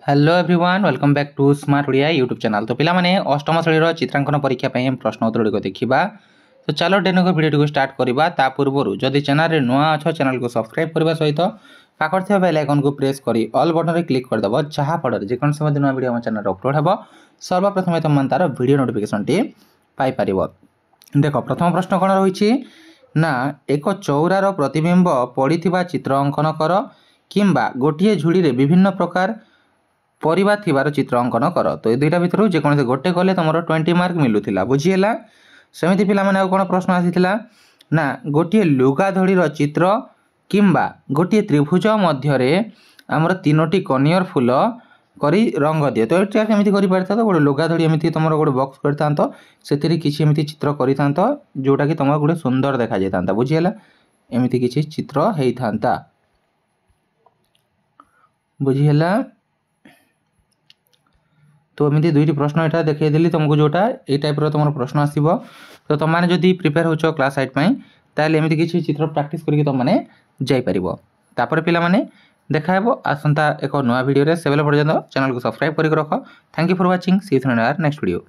Hello everyone welcome back to smart Odia YouTube channel. तो पिला माने अष्टम श्रेणी चित्रांकन परीक्षा पे प्रश्न उत्तर गुड़िक देखा। तो चलो डेनो को वीडियो स्टार्ट करवा। ता पूर्व जदि चैनल नुआ अच्छ चैनल को सब्सक्राइब करने सहित पाखर थे बेल आइकन को प्रेस कर ऑल बटन रे क्लिक करदेव जहाँफल जेकोसी समय नुआ वीडियो चैनल अपलोड हो सर्वप्रथम तुम तार वीडियो नोटिफिकेशन टी पाइपर। देख प्रथम प्रश्न कौन रही ना एक चौरार प्रतिबिंब पड़ा चित्र अंकन कर किंबा गोटे झुड़ी रे विभिन्न प्रकार परिबा थिबार चित्र अंकन कर। तो ये दुईटा भितर जेकोसी गोटे कले तुम 20 मार्क मिलूला बुझीगला। सेमती पिला माने कौन प्रश्न आसीथिला ना गोटे लुगा धड़ीर चित्र किंबा गोटे त्रिभुज मध्य आमर तीनोटी कनियर फूल करी रंग दिए। तो ये केमी कर गोटे लुगा धड़ी एमती तुम गोटे बक्स कर से किसी एमती चित्र कर जोटा कि तुम गोटे सुंदर देखा जाता बुझीगला। एमती किसी चित्र होता बुझीगला। तो एमती दुईटी प्रश्न यहाँ देखी तुमको जोटा ये टाइप तुम प्रश्न आसो। तो तुम मैंने जब प्रिपेयर हो क्लास 8 ताल एमती किसी चित्र प्रैक्टिस करके तुमने जापर। तापर पिला माने देखा आसंता एक नुआ वीडियो से बेले पर्यंत चैनल को सब्सक्राइब कर रख। Thank you for watching. See you in our next video.